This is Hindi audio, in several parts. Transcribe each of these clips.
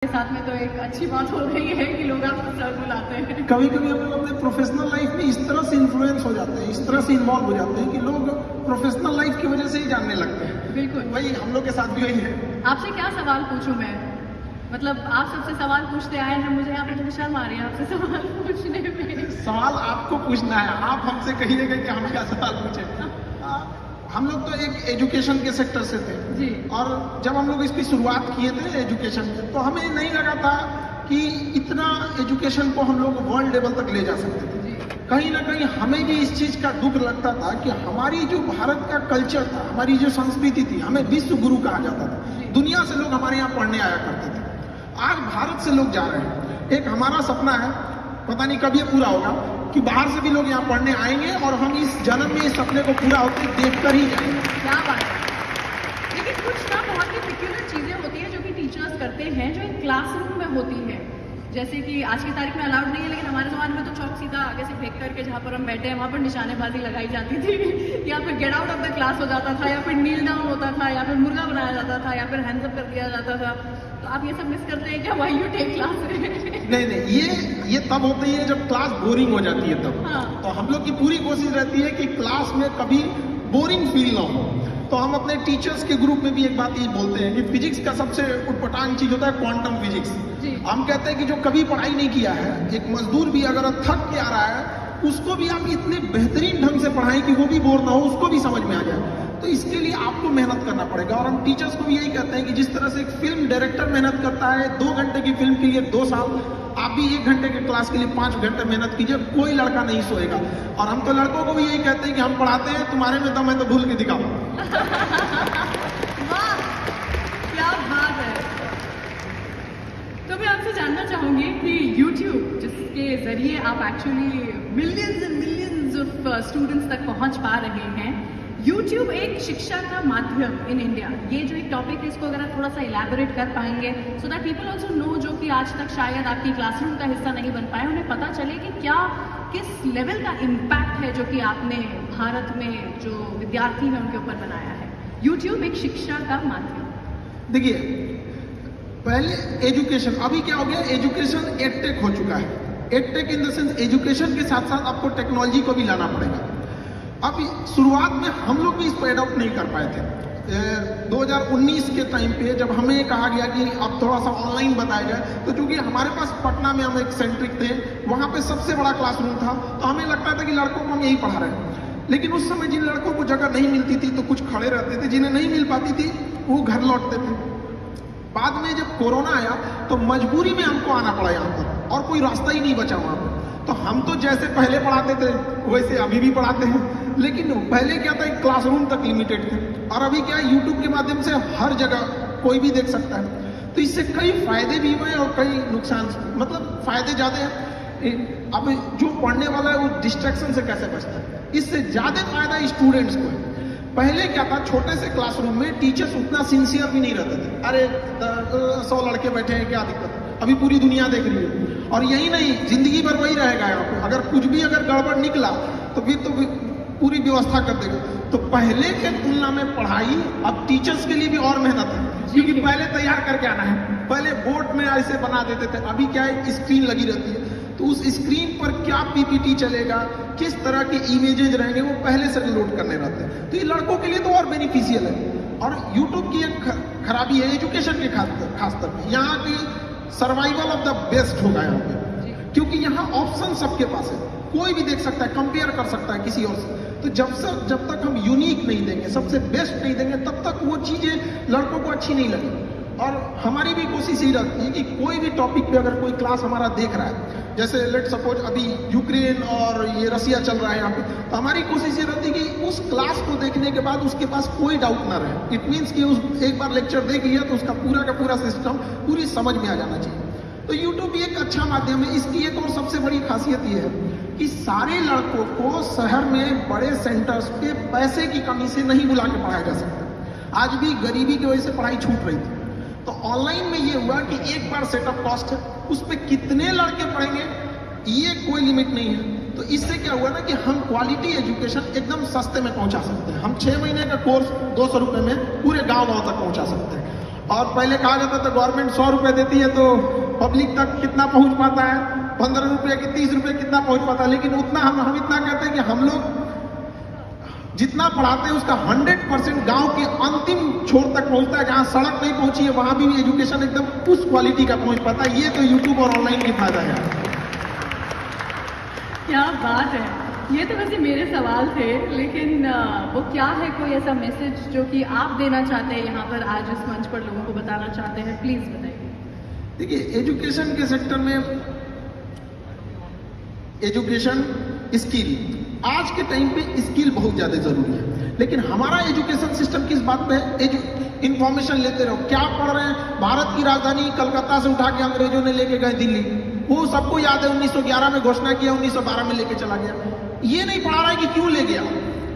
साथ में तो एक अच्छी बात हो गई है कि लोग आपको सर बुलाते हैं। कभी कभी हम लोग अपने प्रोफेशनल लाइफ में इस तरह से इन्फ्लुएंस हो जाते हैं, इस तरह से इन्वॉल्व हो जाते हैं कि लोग प्रोफेशनल लाइफ की वजह से ही जानने लगते हैं। बिल्कुल, वही हम लोग के साथ भी वही है। आपसे क्या सवाल पूछूं मैं? मतलब आप सबसे सवाल पूछते आए हैं, मुझे यहाँ पे थोड़ी शर्म आ रही है आपसे सवाल पूछने में। सवाल आपको पूछना है, आप हमसे कहिएगा कि हम क्या सवाल पूछे। हम लोग तो एक एजुकेशन के सेक्टर से थे जी। और जब हम लोग इसकी शुरुआत किए थे एजुकेशन में, तो हमें नहीं लगा था कि इतना एजुकेशन को हम लोग वर्ल्ड लेवल तक ले जा सकते थे। कहीं ना कहीं हमें भी इस चीज का दुख लगता था कि हमारी जो भारत का कल्चर था, हमारी जो संस्कृति थी, हमें विश्व गुरु कहा जाता था। दुनिया से लोग हमारे यहाँ पढ़ने आया करते थे। आज भारत से लोग जा रहे हैं। एक हमारा सपना है, पता नहीं कब ये पूरा होगा, कि बाहर से भी लोग यहाँ पढ़ने आएंगे और हम इस जन्म में इस सपने को पूरा होते देखकर ही जाएंगे। क्या बात है। लेकिन कुछ ना बहुत ही पेक्युलर चीजें होती हैं जो कि टीचर्स करते हैं, जो एक क्लासरूम में होती है। जैसे कि आज की तारीख में अलाउड नहीं है, लेकिन हमारे ज़माने में तो चौक सीधा आगे से फेंक करके जहाँ पर हम बैठे हैं वहाँ पर निशानेबाजी लगाई जाती थी, या फिर get out of the class हो जाता था, या फिर नील डाउन होता था, या फिर मुर्गा बनाया जाता था, या फिर हैंड्स अप कर दिया जाता था। तो आप ये सब मिस करते हैं क्या व्हाई यू टेक क्लास? नहीं, ये तब होती है जब क्लास बोरिंग हो जाती है तब। हाँ। तो हम लोग की पूरी कोशिश रहती है कि क्लास में कभी बोरिंग फील ना हो। तो हम अपने टीचर्स के ग्रुप में भी एक बात ये बोलते हैं कि फिजिक्स का सबसे उटपटांग चीज होता है क्वांटम फिजिक्स। हम कहते हैं कि जो कभी पढ़ाई नहीं किया है, एक मजदूर भी अगर थक के आ रहा है, उसको भी आप इतने बेहतरीन ढंग से पढ़ाएं कि वो भी बोर ना हो, उसको भी समझ में आ जाए। तो इसके लिए आपको मेहनत करना पड़ेगा। और हम टीचर्स को भी यही कहते हैं कि जिस तरह से एक फिल्म डायरेक्टर मेहनत करता है 2 घंटे की फिल्म के लिए 2 साल, आप भी 1 घंटे के क्लास के लिए 5 घंटे मेहनत कीजिए। कोई लड़का नहीं सोएगा। और हम तो लड़कों को भी यही कहते हैं कि हम पढ़ाते हैं, तुम्हारे में दम है तो भूल के दिखाओ। वाह, क्या बात है। तो मैं आपसे जानना चाहूंगी कि YouTube, जिसके जरिए आप actually millions and millions of students तक पहुंच पा रहे हैं, YouTube एक शिक्षा का माध्यम इन इंडिया, ये जो एक टॉपिक है इसको अगर आप थोड़ा सा इलैबोरेट कर पाएंगे so that people also know, जो कि आज तक शायद आपकी क्लासरूम का हिस्सा नहीं बन पाए, उन्हें पता चले कि क्या किस लेवल का इम्पैक्ट है जो कि आपने भारत में जो विद्यार्थी हैं उनके ऊपर बनाया है। YouTube एक शिक्षा का माध्यम। देखिए, पहले एजुकेशन, अभी क्या हो गया, एजुकेशन एडटेक हो चुका है। Edtech in the sense education के साथ साथ आपको टेक्नोलॉजी को भी लाना पड़ेगा। अब शुरुआत में हम लोग भी इसको एडॉप्ट नहीं कर पाए थे। 2019 के टाइम पे जब हमें कहा गया कि अब थोड़ा सा ऑनलाइन बताया जाए, तो चूंकि हमारे पास पटना में हम एक सेंट्रिक थे, वहाँ पे सबसे बड़ा क्लासरूम था, तो हमें लगता था कि लड़कों को हम यही पढ़ा रहे हैं। लेकिन उस समय जिन लड़कों को जगह नहीं मिलती थी तो कुछ खड़े रहते थे, जिन्हें नहीं मिल पाती थी वो घर लौटते थे। बाद में जब कोरोना आया तो मजबूरी में हमको आना पड़ा यहाँ पर, और कोई रास्ता ही नहीं बचा वहाँ पर। तो हम तो जैसे पहले पढ़ाते थे वैसे अभी भी पढ़ाते हैं, लेकिन पहले क्या था, एक क्लासरूम तक लिमिटेड थे, और अभी क्या है, यूट्यूब के माध्यम से हर जगह कोई भी देख सकता है। तो इससे कई फायदे भी हुए और कई नुकसान, मतलब फायदे ज्यादा हैं। अब जो पढ़ने वाला है वो डिस्ट्रैक्शन से कैसे बचता है, इससे ज्यादा फायदा स्टूडेंट्स को है। पहले क्या था, छोटे से क्लासरूम में टीचर्स उतना सिंसियर भी नहीं रहते थे। अरे 100 लड़के बैठे हैं, क्या दिक्कत है, अभी पूरी दुनिया देख रही है। और यही नहीं, जिंदगी भर वही रहेगा यहाँ पे। अगर कुछ भी अगर गड़बड़ निकला तो फिर तो पूरी व्यवस्था कर देगा। तो पहले के तुलना में पढ़ाई अब टीचर्स के लिए भी और मेहनत है, क्योंकि पहले तैयार करके आना है, पहले बोर्ड में ऐसे बना देते थे, अभी क्या है, स्क्रीन लगी रहती है। तो उस स्क्रीन पर क्या पीपीटी चलेगा, किस तरह के इमेजेस रहेंगे, वो पहले से लोड करने रहते हैं। तो ये लड़कों के लिए तो और बेनिफिशियल है। और यूट्यूब की एक खराबी है एजुकेशन के खासतौर पर, यहाँ की सर्वाइवल ऑफ द बेस्ट होगा यहाँ पे, क्योंकि यहाँ ऑप्शन सबके पास है, कोई भी देख सकता है, कंपेयर कर सकता है किसी और से। तो जब तक हम यूनिक नहीं देंगे, सबसे बेस्ट नहीं देंगे, तब तक वो चीजें लड़कों को अच्छी नहीं लगेगी। और हमारी भी कोशिश यही रहती है कि कोई भी टॉपिक पे अगर कोई क्लास हमारा देख रहा है, जैसे लेट सपोज अभी यूक्रेन और ये रसिया चल रहा है यहाँ पे, तो हमारी कोशिश ये रहती है कि उस क्लास को देखने के बाद उसके पास कोई डाउट ना रहे। इट मीन्स कि उस एक बार लेक्चर देख लिया तो उसका पूरा का पूरा सिस्टम पूरी समझ में आ जाना चाहिए। तो यूट्यूब भी एक अच्छा माध्यम है। इसकी एक और सबसे बड़ी खासियत ये है कि सारे लड़कों को शहर में बड़े सेंटर्स पे पैसे की कमी से नहीं बुला के पढ़ाया जा सकता। आज भी गरीबी की वजह से पढ़ाई छूट रही थी। तो ऑनलाइन में ये हुआ कि एक बार सेटअप कॉस्ट है, उस पर कितने लड़के पढ़ेंगे ये कोई लिमिट नहीं है। तो इससे क्या हुआ ना कि हम क्वालिटी एजुकेशन एकदम सस्ते में पहुंचा सकते हैं। हम 6 महीने का कोर्स 200 रुपए में पूरे गांव तक पहुंचा सकते हैं। और पहले कहा जाता था गवर्नमेंट 100 रुपए देती है तो पब्लिक तक कितना पहुंच पाता है, 15 रुपए की 30 रुपए कितना पहुंच पाता है। लेकिन उतना हम इतना कहते हैं कि हम लोग जितना पढ़ाते हैं उसका 100% गांव के अंतिम छोर तक पहुंचता है। जहां सड़क नहीं पहुंची है वहां भी एजुकेशन एकदम उस क्वालिटी का पहुंच पाता है। ये तो यूट्यूब और ऑनलाइन की फायदा है। क्या बात है। ये तो वैसे मेरे सवाल थे, लेकिन वो क्या है, कोई ऐसा मैसेज जो कि आप देना चाहते हैं यहाँ पर आज इस मंच पर लोगों को बताना चाहते हैं, प्लीज बताइए। देखिए, एजुकेशन के सेक्टर में एजुकेशन स्किल, आज के टाइम पे स्किल बहुत ज्यादा जरूरी है। लेकिन हमारा एजुकेशन सिस्टम किस बात पे है? इंफॉर्मेशन लेते रहो, क्या पढ़ रहे हैं। भारत की राजधानी कलकत्ता से उठा के अंग्रेजों ने लेके गए दिल्ली, वो सबको याद है। 1911 में घोषणा किया, 1912 में लेके चला गया। ये नहीं पढ़ा रहा है कि क्यों ले गया।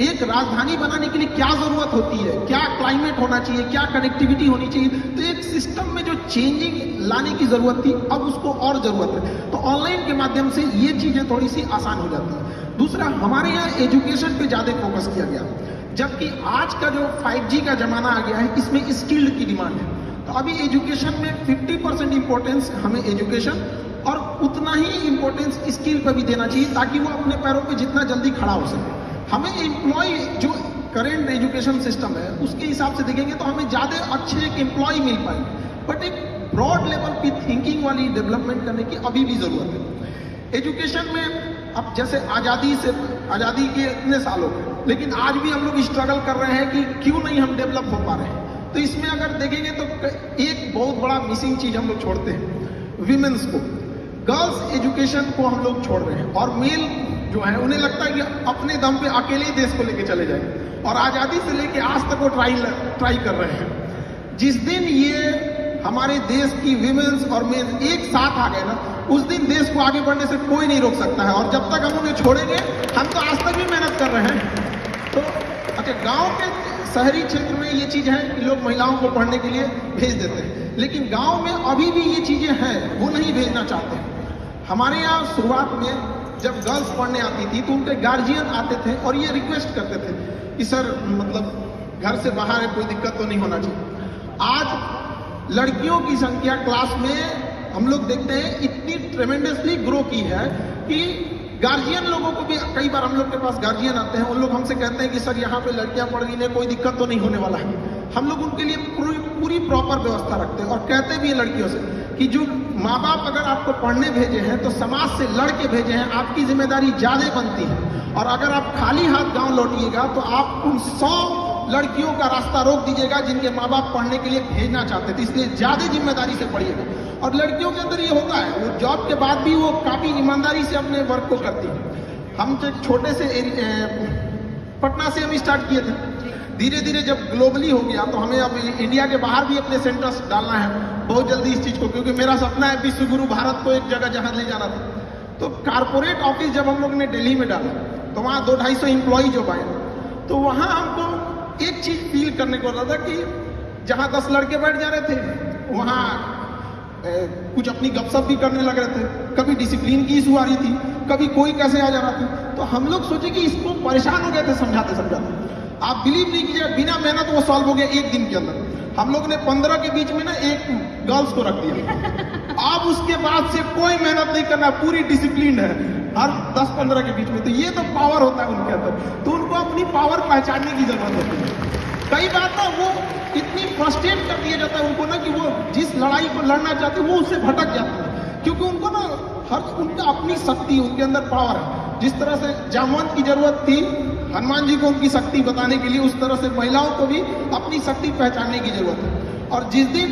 एक राजधानी बनाने के लिए क्या जरूरत होती है, क्या क्लाइमेट होना चाहिए, क्या कनेक्टिविटी होनी चाहिए। तो एक सिस्टम में जो चेंजिंग लाने की जरूरत थी, अब उसको और जरूरत है। तो ऑनलाइन के माध्यम से ये चीजें थोड़ी सी आसान हो जाती है। दूसरा, हमारे यहाँ एजुकेशन पे ज्यादा फोकस किया गया, जबकि आज का जो 5G का जमाना आ गया है, इसमें स्किल्ड की डिमांड है। तो अभी एजुकेशन में 50% इंपॉर्टेंस हमें एजुकेशन और उतना ही इंपॉर्टेंस स्किल पर भी देना चाहिए, ताकि वो अपने पैरों पे जितना जल्दी खड़ा हो सके। हमें एम्प्लॉय, जो करेंट एजुकेशन सिस्टम है उसके हिसाब से देखेंगे तो हमें ज्यादा अच्छे एक एम्प्लॉय मिल पाएंगे, बट एक ब्रॉड लेवल की थिंकिंग वाली डेवलपमेंट करने की अभी भी जरूरत है। एजुकेशन में अब जैसे आजादी के इतने साल हो गए, लेकिन आज भी हम लोग स्ट्रगल कर रहे हैं कि क्यों नहीं हम डेवलप हो पा रहे हैं। तो इसमें अगर देखेंगे तो एक बहुत बड़ा मिसिंग चीज हम लोग छोड़ते हैं, विमेन्स को। गर्ल्स एजुकेशन को हम लोग छोड़ रहे हैं, और मेल जो है उन्हें लगता है कि अपने दम पे अकेले ही देश को लेके चले जाएंगे, और आजादी से लेके आज तक वो ट्राई कर रहे हैं। जिस दिन ये हमारे देश की विमेन्स और मेन एक साथ आ गए ना, उस दिन देश को आगे बढ़ने से कोई नहीं रोक सकता है। और जब तक हम उन्हें छोड़ेंगे, हम तो आज तक भी मेहनत कर रहे हैं। तो अच्छा, गांव के शहरी क्षेत्र में ये चीज है कि लोग महिलाओं को पढ़ने के लिए भेज देते हैं, लेकिन गांव में अभी भी ये चीजें हैं, वो नहीं भेजना चाहते। हमारे यहाँ शुरुआत में जब गर्ल्स पढ़ने आती थी तो उनके गार्जियन आते थे और ये रिक्वेस्ट करते थे कि सर, मतलब घर से बाहर है, कोई दिक्कत तो नहीं होना चाहिए। आज लड़कियों की संख्या क्लास में हम लोग देखते हैं इतनी ट्रेमेंडसली ग्रो की है कि गार्जियन लोगों को भी, कई बार हम लोग के पास गार्जियन आते हैं, उन लोग हमसे कहते हैं कि सर यहाँ पे लड़कियां पढ़ रही हैं, कोई दिक्कत तो नहीं होने वाला है। हम लोग उनके लिए पूरी प्रॉपर व्यवस्था रखते हैं और कहते भी हैं लड़कियों से कि जो माँ बाप अगर आपको पढ़ने भेजे हैं तो समाज से लड़ के भेजे हैं, आपकी जिम्मेदारी ज्यादा बनती है। और अगर आप खाली हाथ गांव लौटिएगा तो आप उन 100 लड़कियों का रास्ता रोक दीजिएगा जिनके माँ बाप पढ़ने के लिए भेजना चाहते थे। इसलिए ज्यादा जिम्मेदारी से पढ़िएगा। और लड़कियों के अंदर ये होता है, वो जॉब के बाद भी वो काफी ईमानदारी से अपने वर्क को करती है। हम जब छोटे से पटना से हम स्टार्ट किए थे, धीरे धीरे जब ग्लोबली हो गया तो हमें अब इंडिया के बाहर भी अपने सेंटर्स डालना है बहुत जल्दी इस चीज को, क्योंकि मेरा सपना है विश्व गुरु भारत को एक जगह जहां ले जाना था। तो कारपोरेट ऑफिस जब हम लोग ने दिल्ली में डाला तो वहां 200-250 एम्प्लॉय जो आए, तो वहां हमको एक चीज फील करने को रहा था कि जहां 10 लड़के बैठ जा रहे थे वहां कुछ अपनी गपशप भी करने लग रहे थे, कभी डिसिप्लिन की इशू आ रही थी, कभी कोई कैसे आ जा रहा था। तो हम लोग सोचे कि इसको परेशान हो गए थे समझाते समझाते। आप बिलीव नहीं कीजिए, बिना मेहनत वो सॉल्व हो गया एक दिन के अंदर। हम लोग ने 15 के बीच में ना एक गर्ल्स को रख दिया। अब उसके बाद से कोई मेहनत नहीं करना, पूरी डिसिप्लिन है हर 10-15 के बीच में। तो ये तो पावर होता है उनके अंदर, तो उनको अपनी पावर पहचानने की जरूरत होती है। कई बार ना वो इतनी फ्रस्ट्रेट कर दिया जाता है उनको ना कि वो जिस लड़ाई को लड़ना चाहते हैं वो उससे भटक जाते हैं, क्योंकि उनको ना उनका अपनी शक्ति, उनके अंदर पावर है। जिस तरह से जामवंत की जरूरत थी हनुमान जी को उनकी शक्ति बताने के लिए, उस तरह से महिलाओं को भी अपनी शक्ति पहचानने की जरूरत है। और जिस दिन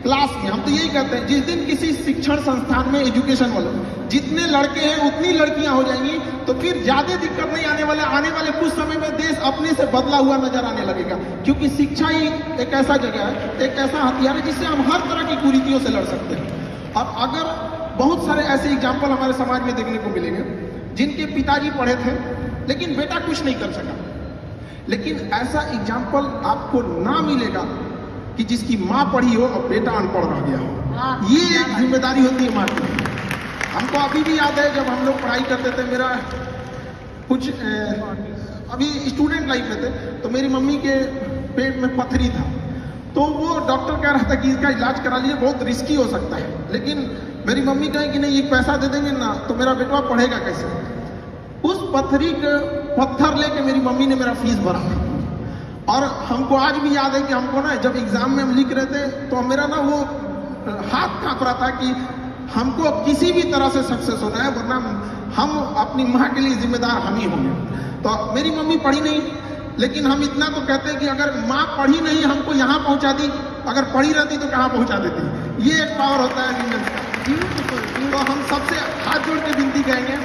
क्लास में, हम तो यही कहते हैं, जिस दिन किसी शिक्षण संस्थान में एजुकेशन वाले जितने लड़के हैं उतनी लड़कियां हो जाएंगी, तो फिर ज्यादा दिक्कत नहीं आने वाले कुछ समय में देश अपने से बदला हुआ नजर आने लगेगा। क्योंकि शिक्षा ही एक ऐसा जगह है, एक ऐसा हथियार है जिससे हम हर तरह की कुरीतियों से लड़ सकते हैं। और अगर बहुत सारे ऐसे एग्जाम्पल हमारे समाज में देखने को मिलेंगे जिनके पिताजी पढ़े थे लेकिन बेटा कुछ नहीं कर सका, लेकिन ऐसा एग्जाम्पल आपको ना मिलेगा कि जिसकी माँ पढ़ी हो और बेटा अनपढ़ रह गया हो। ये एक जिम्मेदारी होती है माँ की। हमको अभी भी याद है जब हम लोग पढ़ाई करते थे, मेरा कुछ अभी स्टूडेंट लाइफ में थे, तो मेरी मम्मी के पेट में पथरी था तो वो डॉक्टर कह रहा था कि इसका इलाज करा लीजिए, बहुत रिस्की हो सकता है। लेकिन मेरी मम्मी कहे कि नहीं, एक पैसा दे देंगे ना तो मेरा बेटवा पढ़ेगा कैसे। उस पत्थर लेके मेरी मम्मी ने मेरा फीस भरा। और हमको आज भी याद है कि हमको ना जब एग्जाम में हम लिख रहे थे तो मेरा ना वो हाथ कांप रहा था कि हमको किसी भी तरह से सक्सेस होना है, वरना हम अपनी माँ के लिए जिम्मेदार हम ही होंगे। तो मेरी मम्मी पढ़ी नहीं, लेकिन हम इतना तो कहते हैं कि अगर माँ पढ़ी नहीं हमको यहाँ पहुँचा दी, अगर पढ़ी रहती तो कहाँ पहुँचा देती। ये एक पावर होता है विमेंस का। तो हम सबसे हाथ जोड़ के विनती करेंगे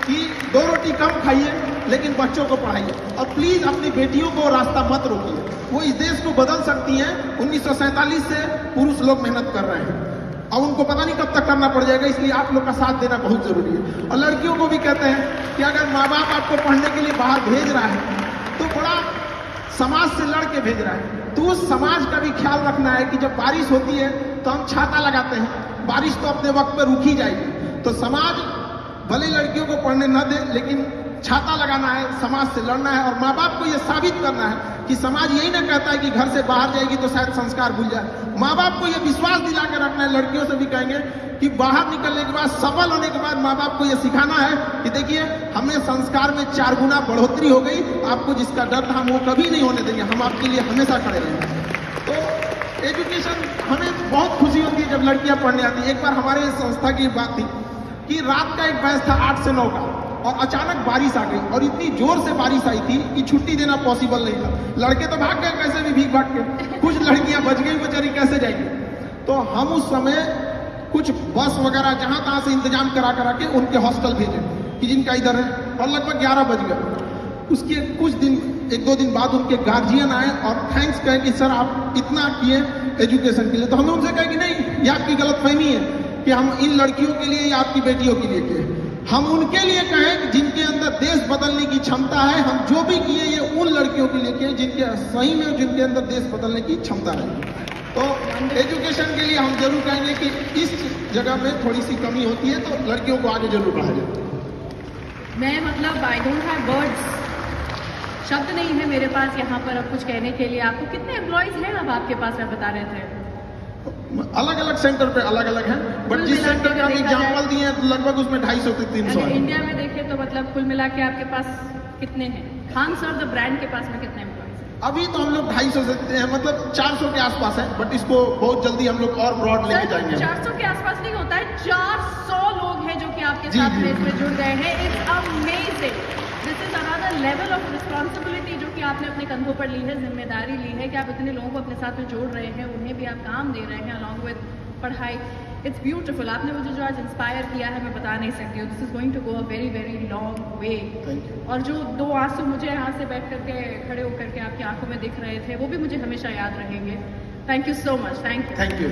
कि 2 रोटी कम खाइए लेकिन बच्चों को पढ़ाइए, और प्लीज अपनी बेटियों को रास्ता मत रोकिए। वो इस देश को बदल सकती हैं। 1947 से पुरुष लोग मेहनत कर रहे हैं और उनको पता नहीं कब तक करना पड़ जाएगा, इसलिए आप लोग का साथ देना बहुत जरूरी है। और लड़कियों को भी कहते हैं कि अगर माँ बाप आपको पढ़ने के लिए बाहर भेज रहा है तो बड़ा समाज से लड़ के भेज रहा है, तो उस समाज का भी ख्याल रखना है कि जब बारिश होती है तो हम छाता लगाते हैं, बारिश तो अपने वक्त पर रुक ही जाएगी। तो समाज भले लड़कियों को पढ़ने न दे, लेकिन छाता लगाना है, समाज से लड़ना है। और माँ बाप को यह साबित करना है कि समाज यही ना कहता है कि घर से बाहर जाएगी तो शायद संस्कार भूल जाए। माँ बाप को यह विश्वास दिला कर रखना है। लड़कियों से भी कहेंगे कि बाहर निकलने के बाद, सफल होने के बाद माँ बाप को यह सिखाना है कि देखिए हमें संस्कार में 4 गुना बढ़ोतरी हो गई, आपको जिसका डर था हम वो कभी नहीं होने देंगे, हम आपके लिए हमेशा खड़े रहेंगे। तो एजुकेशन, हमें बहुत खुशी होती है जब लड़कियां पढ़ने आती है। एक बार हमारे संस्था की बात थी कि रात का एक बैच था 8 से 9 का, और अचानक बारिश आ गई और इतनी जोर से बारिश आई थी कि छुट्टी देना पॉसिबल नहीं था। लड़के तो भाग गए कैसे भी भीग भाग के, कुछ लड़कियां बच गई, बेचारी कैसे जाएगी। तो हम उस समय कुछ बस वगैरह जहां तहां से इंतजाम करा के उनके हॉस्टल भेजे कि जिनका इधर है, और लगभग 11 बज गए। उसके कुछ दिन, 1-2 दिन बाद उनके गार्जियन आए और थैंक्स कहे कि सर आप इतना किए एजुकेशन के लिए। तो हमने उनसे कहा कि नहीं, ये आपकी गलतफहमी है कि हम इन लड़कियों के लिए या आपकी बेटियों के लिए किए। हम उनके लिए कहें जिनके अंदर देश बदलने की क्षमता है। हम जो भी किए ये उन लड़कियों के लिए किए जिनके सही में, जिनके अंदर देश बदलने की क्षमता है। तो एजुकेशन के लिए हम जरूर कहेंगे कि इस जगह में थोड़ी सी कमी होती है, तो लड़कियों को आगे जरूर बढ़ाया जाए। मैं मतलब आई डोंट हैव वर्ड्स, शब्द नहीं है मेरे पास यहाँ पर अब कुछ कहने के लिए। आपको कितने एम्प्लॉयज हैं अब आपके पास, आप बता रहे थे? अलग अलग सेंटर पे अलग अलग है, बट जिस सेंटर का एग्जाम्पल दिए हैं लगभग उसमें 250 से 300 है। इंडिया में देखें तो मतलब कुल मिला के आपके पास कितने हैं? खान सर द ब्रांड के पास में कितने एम्प्लॉयज हैं? अभी तो हम लोग 250 से मतलब 400 के आसपास है, बट इसको बहुत जल्दी हम लोग और ब्रॉड लेके जाएंगे। 400 के आसपास नहीं होता है, 400 लोग हैं जो कि आपके साथ में इसमें जुड़ गए हैं। It's amazing. This is another level of responsibility जो कि आपने अपने कंधों पर ली है, जिम्मेदारी ली है कि आप इतने लोगों को अपने साथ में जोड़ रहे हैं, उन्हें भी आप काम दे रहे हैं अलॉन्ग विद पढ़ाई। It's beautiful. आपने मुझे जो आज इंस्पायर किया है मैं बता नहीं सकती हूँ। This is going to go a very very long way. और जो 2 आंसू मुझे यहाँ से बैठ करके, खड़े होकर के आपकी आंखों में दिख रहे थे, वो भी मुझे हमेशा याद रहेंगे। Thank you so much. Thank you.